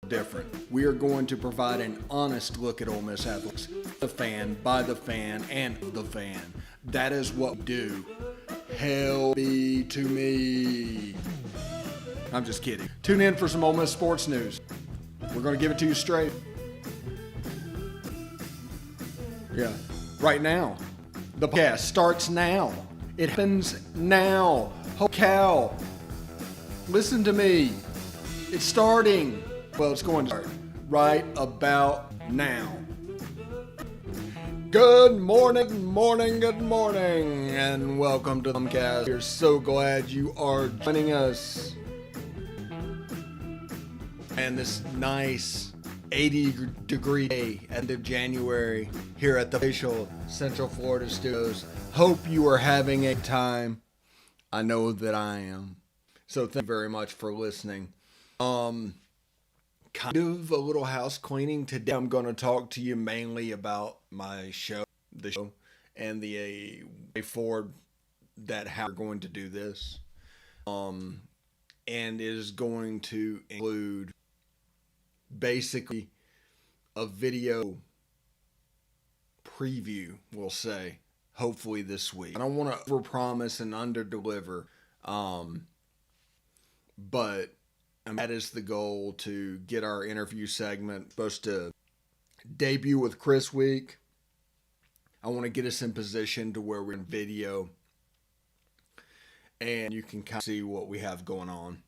different. We are going to provide an honest look at Ole Miss athletics, the fan, by the fan, and the fan. That is what we do. Hell be to me. I'm just kidding. Tune in for some Ole Miss sports news. We're going to give it to you straight. Yeah, right now. The podcast starts now. It happens now. Holy cow. Listen to me. It's starting. Well, it's going to start right about now. Good morning, and welcome to the POMcast. We're so glad you are joining us. And this nice 80-degree day at the end of January here at the official Central Florida studios. Hope you are having a time. I know that I am. So thank you very much for listening. Kind of a little house cleaning today. I'm going to talk to you mainly about my show, and the way forward that how we're going to do this. And it is going to include basically a video preview, we'll say, hopefully this week. I don't want to overpromise and underdeliver, but that is the goal, to get our interview segment. Supposed to debut with Chris Week. I want to get us in position to where we're in video and you can kind of see what we have going on.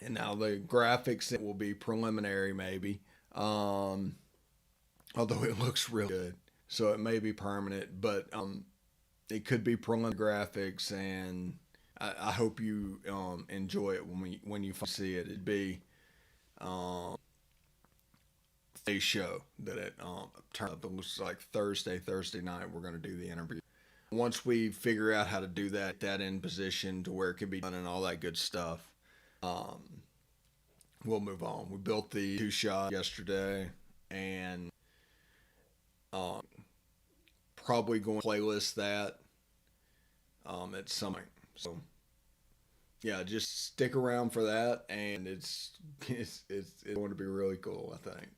And now the graphics, it will be preliminary maybe, although it looks really good, so it may be permanent, but it could be preliminary graphics, and I hope you enjoy it when you see it. It'd be a show that it turned up. It looks like Thursday night we're going to do the interview. Once we figure out how to do that in position to where it can be done and all that good stuff, we'll move on. We built the 2-shot yesterday, and probably going to playlist that at some point. So yeah, just stick around for that, and it's going to be really cool, I think.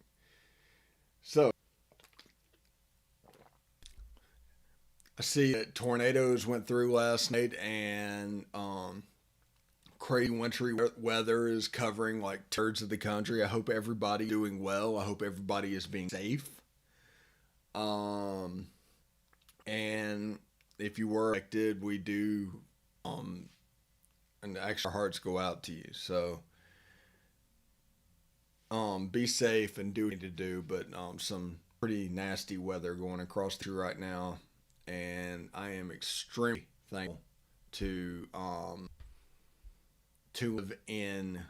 So I see that tornadoes went through last night, and crazy wintry weather is covering like thirds of the country. I hope everybody's doing well. I hope everybody is being safe. And if you were affected, we do, and actually our hearts go out to you. So, be safe and do what you need to do. But some pretty nasty weather going across through right now, and I am extremely thankful to live in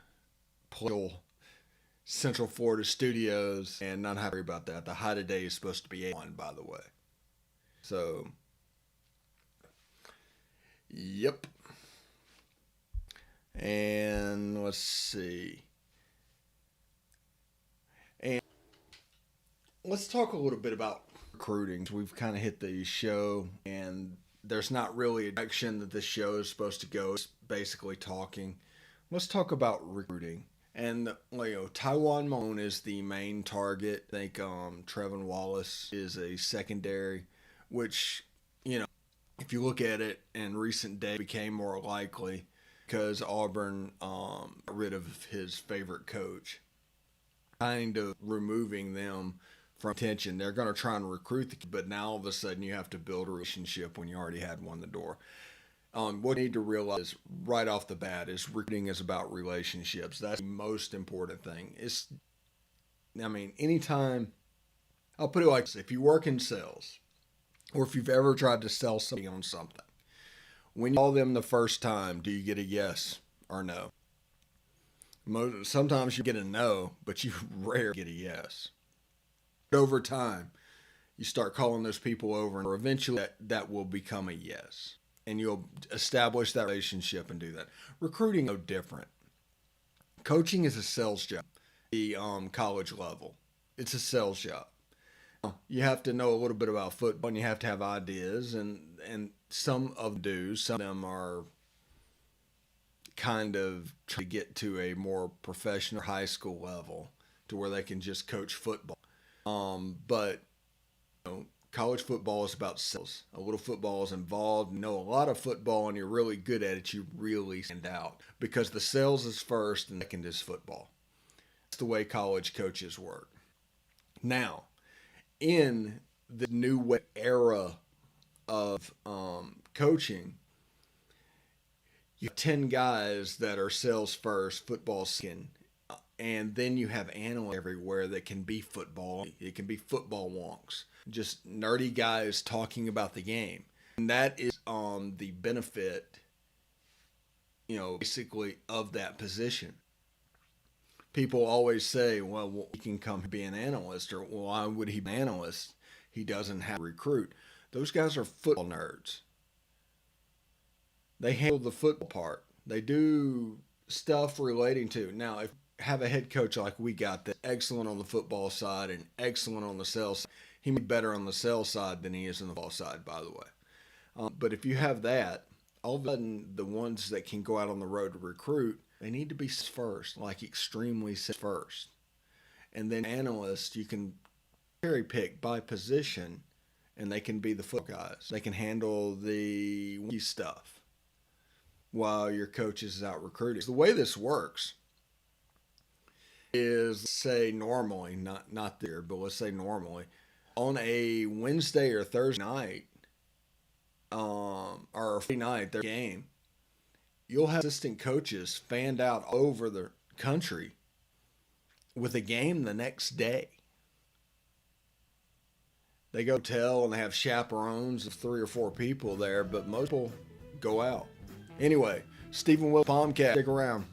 Central Florida studios and not have to worry about that. The high today is supposed to be 81, by the way. So, yep. And let's see. And let's talk a little bit about recruiting. We've kind of hit the show, and there's not really a direction that this show is supposed to go. It's basically talking. Let's talk about recruiting. And, Taiwan Malone is the main target. I think Trevin Wallace is a secondary, which, if you look at it in recent days, became more likely because Auburn got rid of his favorite coach, kind of removing them from attention. They're going to try and recruit the kid, but now all of a sudden you have to build a relationship when you already had one in the door. What you need to realize right off the bat is recruiting is about relationships. That's the most important thing. Anytime, I'll put it like this: if you work in sales, or if you've ever tried to sell somebody on something, when you call them the first time, do you get a yes or no? Sometimes you get a no, but you rarely get a yes. But over time, you start calling those people over, and eventually that will become a yes. And you'll establish that relationship and do that. Recruiting is no different. Coaching is a sales job. The college level, it's a sales job. You have to know a little bit about football, and you have to have ideas, and some of them do. Some of them are kind of trying to get to a more professional high school level. to where they can just coach football. But college football is about sales. A little football is involved. You know a lot of football and you're really good at it, you really stand out because the sales is first and second is football. That's the way college coaches work. Now, in the new era of coaching, you have 10 guys that are sales first, football second, and then you have analysts everywhere that can be football. It can be football wonks, just nerdy guys talking about the game. And that is the benefit, basically of that position. People always say, well, he can come be an analyst, or why would he be an analyst? He doesn't have to recruit. Those guys are football nerds. They handle the football part. They do stuff relating to. Now, if you have a head coach like we got that's excellent on the football side and excellent on the sales side, he may be better on the sales side than he is on the ball side, by the way. But if you have that, all of a sudden, the ones that can go out on the road to recruit, they need to be first, like extremely first. And then analysts, you can cherry pick by position, and they can be the football guys. They can handle the stuff while your coach is out recruiting. So the way this works is, say normally, not there, but let's say normally, on a Wednesday or Thursday night, or Friday night, their game, you'll have assistant coaches fanned out all over the country with a game the next day. They go to hotel and they have chaperones of 3 or 4 people there, but most people go out. Anyway, Stephen Willis, POMcast, stick around.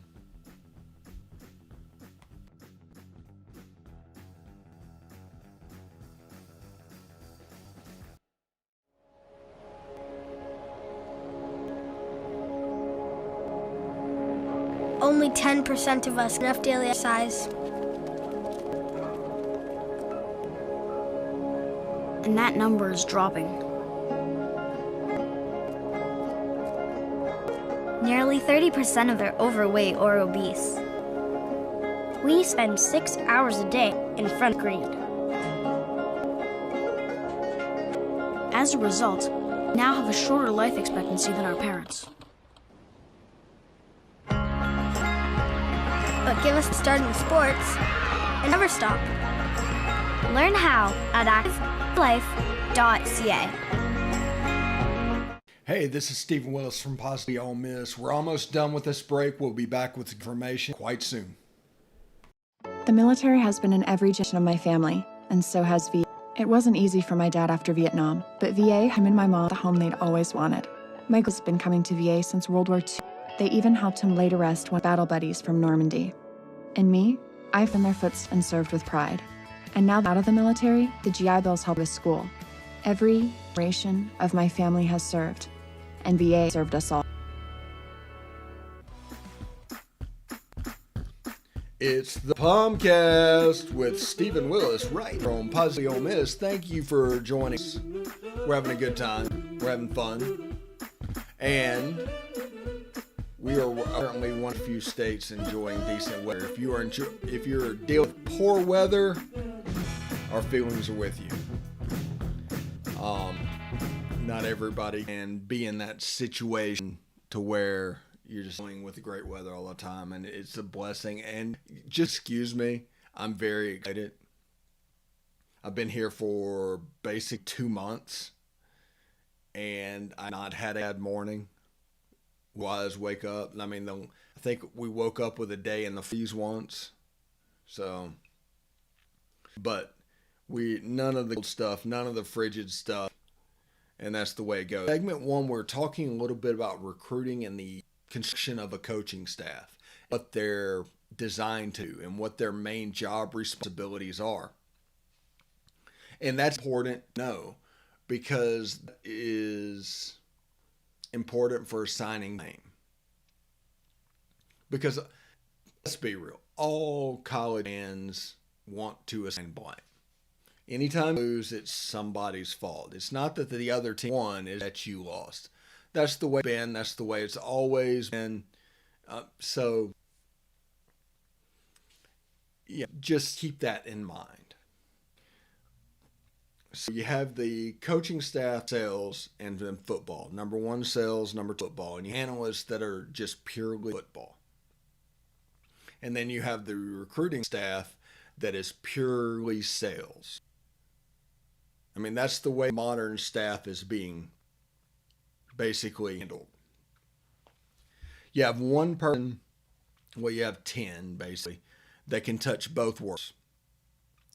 Only 10% of us enough daily exercise. And that number is dropping. Nearly 30% of them are overweight or obese. We spend 6 hours a day in front of the screen. As a result, we now have a shorter life expectancy than our parents. But give us a start in sports and never stop. Learn how at activelife.ca. Hey, this is Stephen Willis from Positively Ole Miss. We're almost done with this break. We'll be back with information quite soon. The military has been in every generation of my family, and so has VA. It wasn't easy for my dad after Vietnam, but VA, him and my mom, the home they'd always wanted. Michael's been coming to VA since World War II. They even helped him lay to rest one battle buddies from Normandy. And me, I've been their footsteps and served with pride. And now out of the military, the GI Bills help with school. Every generation of my family has served, and VA served us all. It's the POMcast with Stephen Willis, right from Positively Ole Miss. Thank you for joining us. We're having a good time. We're having fun. And we are currently one of the few states enjoying decent weather. If you're dealing with poor weather, our feelings are with you. Not everybody can be in that situation to where you're just dealing with great weather all the time, and it's a blessing. And just excuse me, I'm very excited. I've been here for basically 2 months, and I've not had a bad morning. Wise wake up. I mean, I think we woke up with a day in the freeze once. So, but none of the cold stuff, none of the frigid stuff, and that's the way it goes. Segment 1, we're talking a little bit about recruiting and the construction of a coaching staff, what they're designed to, and what their main job responsibilities are. And that's important to know because it is important for signing name. Because let's be real, all college fans want to assign blank. Anytime you lose, it's somebody's fault. It's not that the other team won, it's that you lost. That's the way it's been. That's the way it's always been. So Yeah, just keep that in mind. So you have the coaching staff, sales, and then football. Number one, sales. Number two, football. And you have analysts that are just purely football. And then you have the recruiting staff that is purely sales. I mean, that's the way modern staff is being basically handled. You have one person, well, you have 10 basically, that can touch both worlds,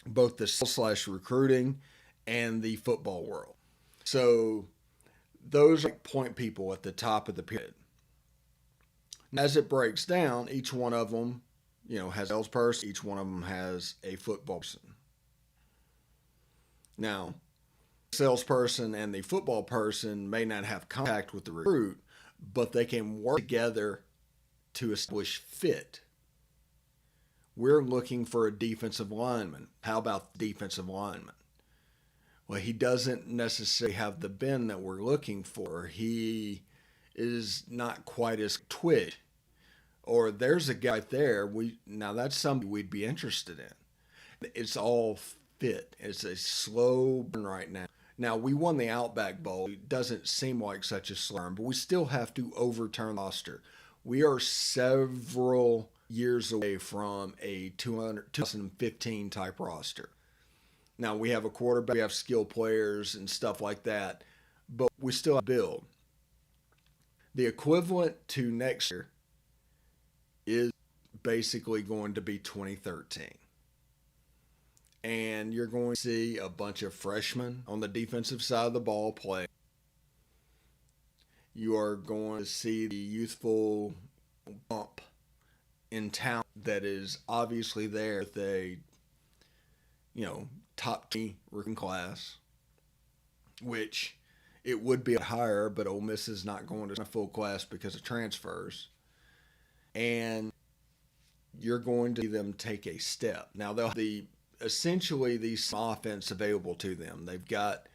both the sales / recruiting and the football world. So those are like point people at the top of the pyramid. As it breaks down, each one of them, has a salesperson. Each one of them has a football person. Now, the salesperson and the football person may not have contact with the recruit, but they can work together to establish fit. We're looking for a defensive lineman. How about defensive lineman? Well, he doesn't necessarily have the bend that we're looking for. He is not quite as twitch. Or there's a guy right there. Now that's something we'd be interested in. It's all fit. It's a slow burn right now. Now we won the Outback Bowl. It doesn't seem like such a slow burn, but we still have to overturn the roster. We are several years away from a 2015 type roster. Now we have a quarterback, we have skill players and stuff like that, but we still have to build. The equivalent to next year is basically going to be 2013. And you're going to see a bunch of freshmen on the defensive side of the ball play. You are going to see the youthful bump in talent that is obviously there with a, top 20 recruiting class, which it would be higher, but Ole Miss is not going to a full class because of transfers. And you're going to see them take a step. Now they'll have essentially these offense available to them. They've got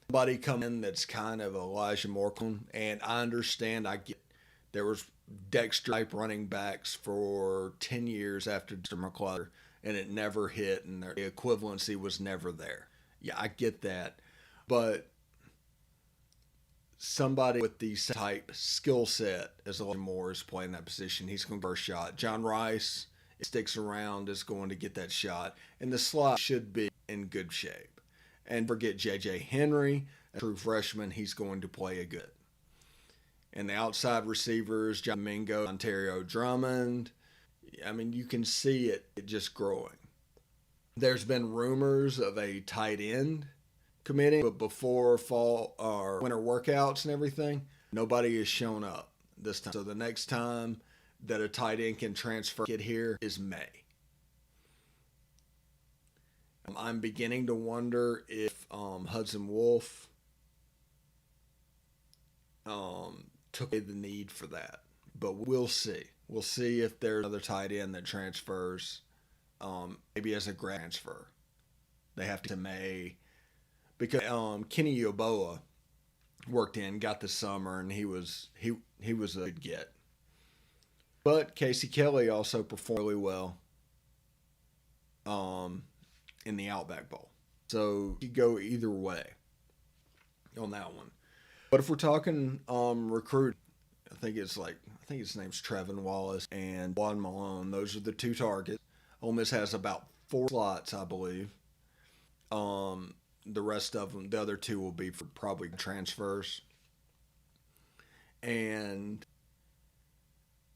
somebody come in that's kind of Elijah Moorcomb, and I understand. I get there was Dexter type running backs for 10 years after Dexter McCluster, and it never hit, and the equivalency was never there. Yeah, I get that, but somebody with the type skill set as Elijah Moore is playing that position, he's going to burst shot. John Rice, if sticks around, is going to get that shot, and the slot should be in good shape. And forget J.J. Henry, a true freshman, he's going to play a good. And the outside receivers, John Mingo, Ontario Drummond, I mean, you can see it just growing. There's been rumors of a tight end committing, but before fall or winter workouts and everything, nobody has shown up this time. So the next time that a tight end can transfer get here is May. I'm beginning to wonder if Hudson Wolf took away the need for that, but we'll see. We'll see if there's another tight end that transfers, maybe as a grad transfer. They have to May, because Kenny Yeboah worked in, got the summer, and he was a good get. But Casey Kelly also performed really well in the Outback Bowl. So you go either way on that one. But if we're talking recruit, I think his name's Trevin Wallace and Juan Malone. Those are the two targets. Ole Miss has about 4 slots, I believe. The rest of them, the other 2 will be for probably transfers. And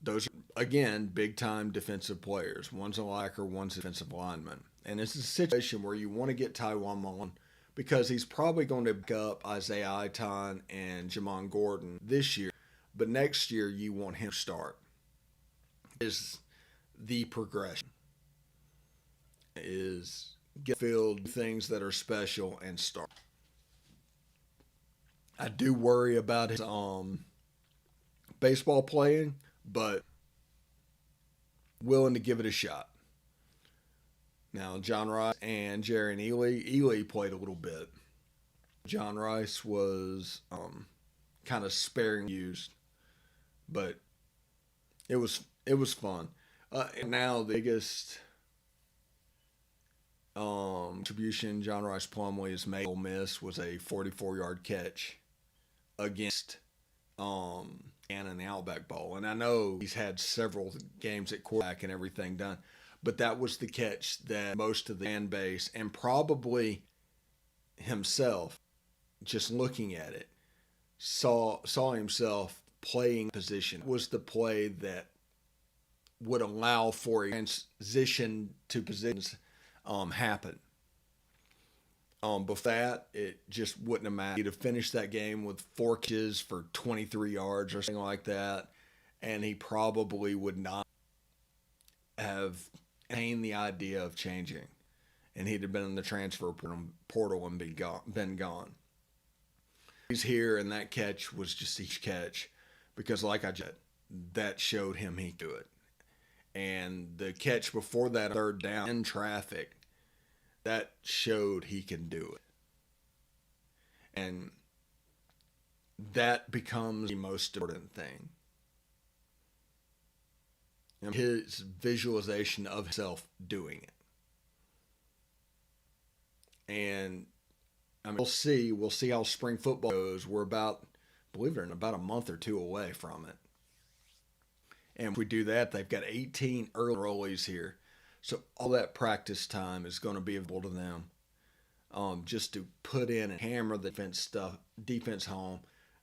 those are, again, big-time defensive players. One's a linebacker, one's a defensive lineman. And it's a situation where you want to get Tywan Mullen because he's probably going to pick up Isaiah Aiton and Jamon Gordon this year. But next year, you want him to start. Is the progression. Is get filled things that are special and start. I do worry about his baseball playing, but willing to give it a shot. Now, John Rice and Jaren Ely played a little bit. John Rice was kind of sparing used, but it was fun. And now the biggest contribution John Rice Plumlee has made Ole Miss was a 44-yard catch against and in the Outback Bowl. And I know he's had several games at quarterback and everything done, but that was the catch that most of the fan base and probably himself, just looking at it, saw himself playing position. It was the play that would allow for a transition to positions happen. Before that, it just wouldn't have mattered. He'd have finished that game with 4 catches for 23 yards or something like that, and he probably would not have entertained the idea of changing, and he'd have been in the transfer portal and been gone. He's here, and that catch was just each catch because, like I said, that showed him he could do it. And the catch before that, third down in traffic, that showed he can do it. And that becomes the most important thing. And his visualization of himself doing it. And I mean, we'll see how spring football goes. We're believe it or not, about a month or two away from it. And if we do that, they've got 18 early enrollees here. So all that practice time is going to be available to them just to put in and hammer the defense home.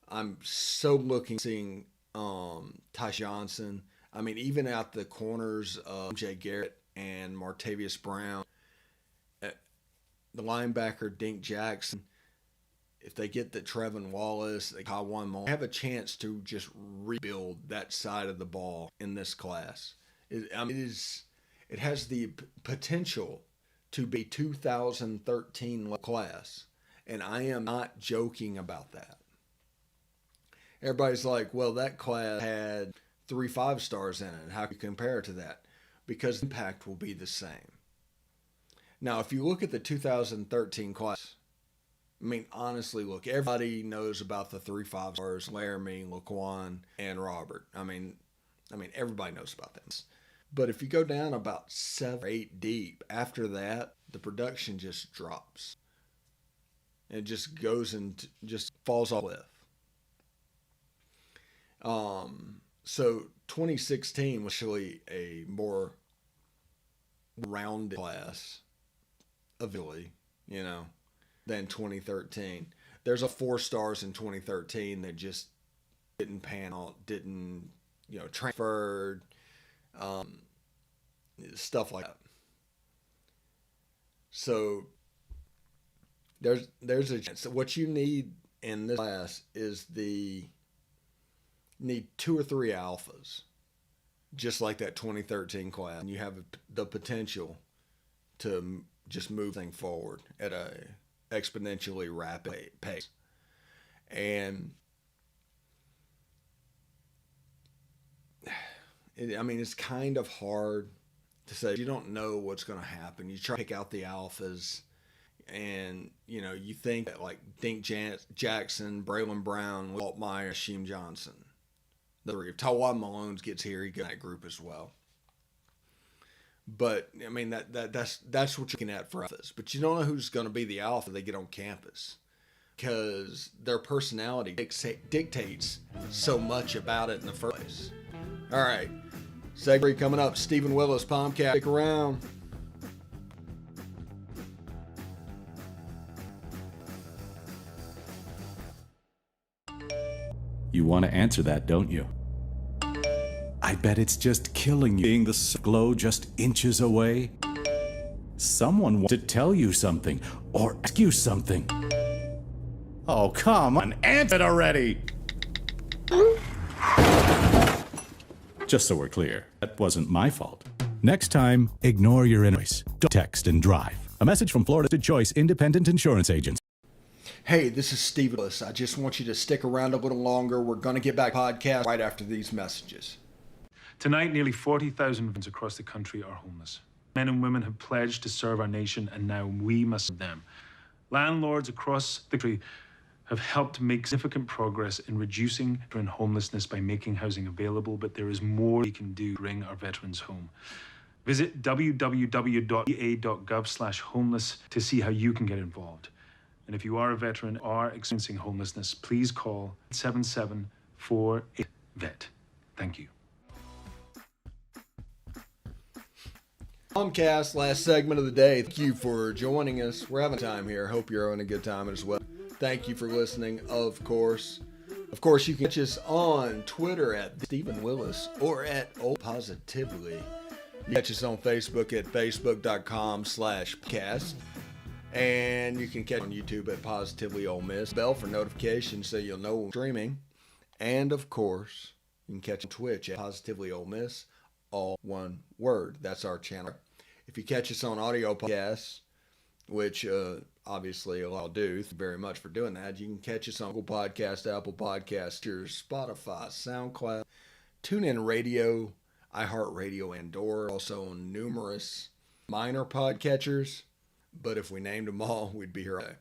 I'm so looking seeing Ty Johnson. I mean, even out the corners of Jay Garrett and Martavius Brown, the linebacker Dink Jackson, if they get the Trevin Wallace, they got one more, have a chance to just rebuild that side of the ball in this class. It has the potential to be 2013 class, and I am not joking about that. Everybody's like, well, that class had 3 5-stars in it. How can you compare it to that? Because the impact will be the same. Now, if you look at the 2013 class, I mean, honestly, look, everybody knows about the 3 5-stars, Laramie, Laquan, and Robert. I mean, everybody knows about them. But if you go down about 7 or 8 deep, after that, the production just drops. It just goes and just falls off a cliff. So 2016 was actually a more rounded class, eventually, than 2013. There's a 4 stars in 2013 that just didn't pan out, didn't, transferred, stuff like that. So there's a chance. What you need in this class is need 2 or 3 alphas, just like that 2013 class, and you have the potential to just move things forward at a exponentially rapid pace. And it's kind of hard to say. You don't know what's going to happen. You try to pick out the alphas, and you think that like Dink Jackson, Braylon Brown, Walt Meyer, Sheem Johnson, the 3. If Tawad Malones gets here, he gets in that group as well. But that's what you're looking at for alphas. But you don't know who's going to be the alpha they get on campus, because their personality dictates so much about it in the first place. All right, segment coming up. Stephen Willis, POMcast. Stick around. You want to answer that, don't you? I bet it's just killing you, being the glow just inches away. Someone wants to tell you something or ask you something. Oh, come on, answer it already! Just so we're clear, that wasn't my fault. Next time, ignore your inner voice. Don't text and drive. A message from Florida's Choice Independent Insurance Agents. Hey, this is Steve Willis. I just want you to stick around a little longer. We're going to get back to the podcast right after these messages. Tonight, nearly 40,000 veterans across the country are homeless. Men and women have pledged to serve our nation, and now we must serve them. Landlords across the country have helped make significant progress in reducing homelessness by making housing available, but there is more we can do to bring our veterans home. Visit www.va.gov/homeless to see how you can get involved. And if you are a veteran or are experiencing homelessness, please call 877-48-VET. Thank you. POMcast, last segment of the day. Thank you for joining us. We're having time here. Hope you're having a good time as well. Thank you for listening, of course. Of course, you can catch us on Twitter at Stephen Willis or at Old Positively. You can catch us on Facebook at facebook.com/podcast. And you can catch us on YouTube at Positively Ole Miss. Bell for notifications so you'll know when streaming. And of course, you can catch on Twitch at Positively Ole Miss. All one word. That's our channel. If you catch us on audio podcasts, which obviously I'll do, thank you very much for doing that. You can catch us on Google Podcast, Apple Podcasts, Spotify, SoundCloud, TuneIn Radio, iHeartRadio, and Pandora. Also on numerous minor podcatchers. But if we named them all, we'd be here.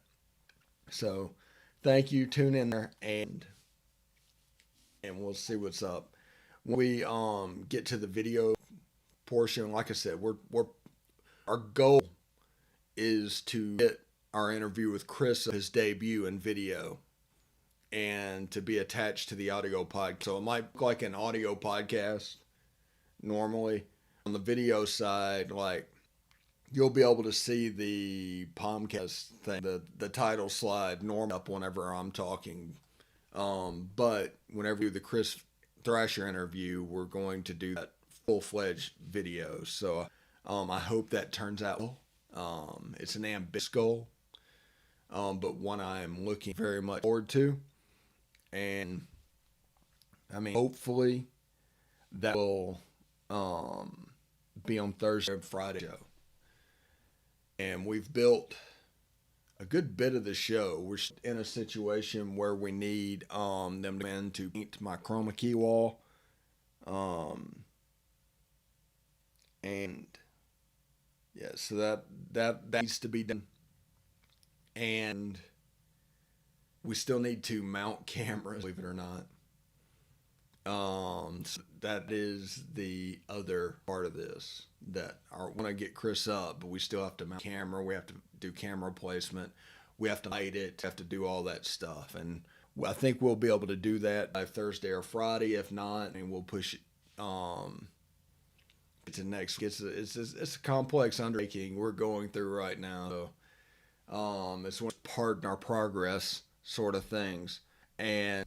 So thank you. Tune in there and we'll see what's up. When we get to the video portion, like I said, our goal is to get our interview with Chris, his debut in video, and to be attached to the audio podcast. So it might look like an audio podcast normally. On the video side, like, you'll be able to see the POMcast thing, the title slide normal up whenever I'm talking. But whenever you do the Chris Thrasher interview, we're going to do that full-fledged video. So I hope that turns out well. It's an ambitious goal, but one I am looking very much forward to. And I mean, hopefully that will be on Thursday or Friday show. And we've built a good bit of the show. We're in a situation where we need them to paint my chroma key wall. And yeah, so that needs to be done. And we still need to mount cameras, believe it or not. So that is the other part of this, that I want to get Chris up, but we still have to mount camera. We have to do camera placement. We have to light it, have to do all that stuff. And I think we'll be able to do that by Thursday or Friday. If not, and we'll push it to next week. It's a complex undertaking we're going through right now. So it's one part in our progress sort of things. And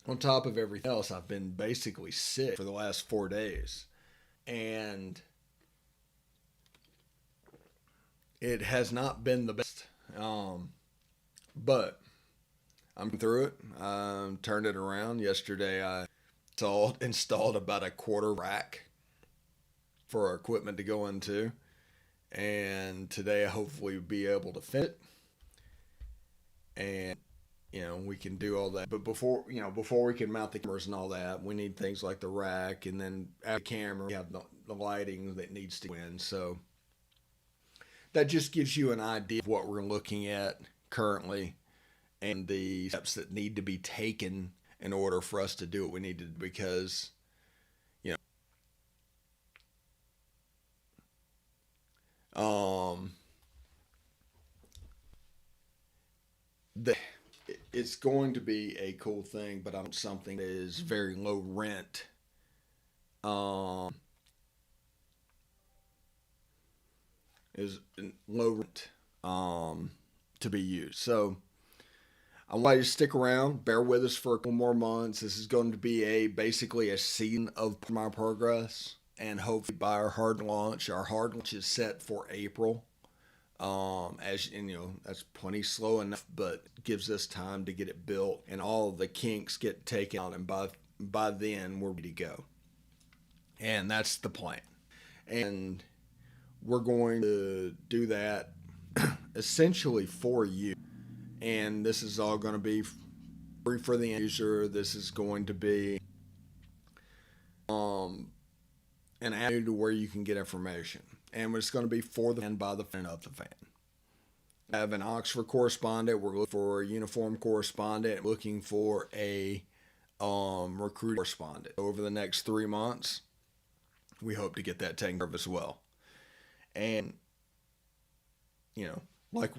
on top of everything else, I've been basically sick for the last 4 days. And it has not been the best. But I'm through it. Turned it around. Yesterday I installed about a quarter rack for our equipment to go into. And today I hopefully will be able to fit it. And we can do all that. But before we can mount the cameras and all that, we need things like the rack, and then after the camera, we have the lighting that needs to go in. So that just gives you an idea of what we're looking at currently and the steps that need to be taken in order for us to do what we need to do, because it's going to be a cool thing, but I'm something that is very low rent. Is low rent to be used. So I want you to stick around, bear with us for a couple more months. This is going to be basically a season of my progress, and hopefully by our hard launch is set for April. That's plenty slow enough, but gives us time to get it built and all the kinks get taken out, and by then we're ready to go. And that's the plan. And we're going to do that essentially for you. And this is all going to be free for the end user. This is going to be an avenue to where you can get information. And it's going to be for the fan, by the fan, of the fan. I have an Oxford correspondent. We're looking for a uniform correspondent. Looking for a recruiting correspondent. Over the next 3 months, we hope to get that taken care of as well. And, like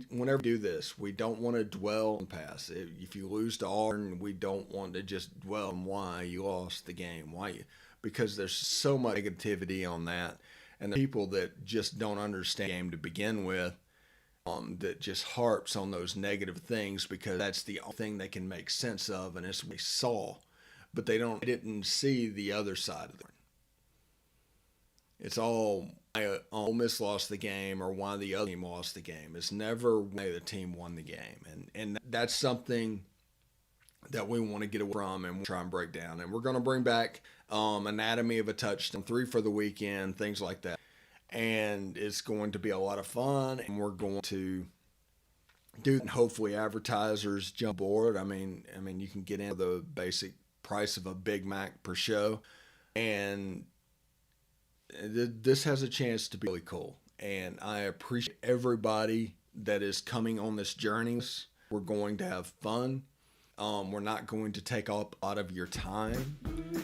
whenever we do this, we don't want to dwell on the past. If you lose to Auburn, we don't want to just dwell on why you lost the game, because there's so much negativity on that, and the people that just don't understand the game to begin with, that just harps on those negative things because that's the only thing they can make sense of, and it's what they saw, but they didn't see the other side of it. It's all why Ole Miss lost the game or why the other team lost the game. It's never why the team won the game. And that's something that we want to get away from and try and break down. And we're going to bring back anatomy of a touchdown, 3 for the weekend, things like that. And it's going to be a lot of fun. And we're going to do, and hopefully advertisers jump aboard. I mean, you can get into the basic price of a Big Mac per show. And this has a chance to be really cool, and I appreciate everybody that is coming on this journey. We're going to have fun. We're not going to take up a lot of your time,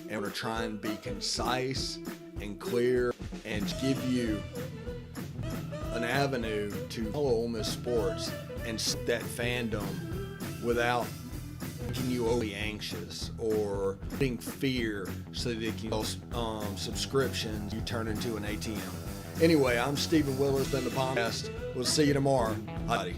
and we're trying to be concise and clear and give you an avenue to follow Ole Miss sports and that fandom without making you overly anxious or putting fear so that you can subscriptions you turn into an ATM. Anyway, I'm Stephen Willis, been the POMcast. We'll see you tomorrow. Bye.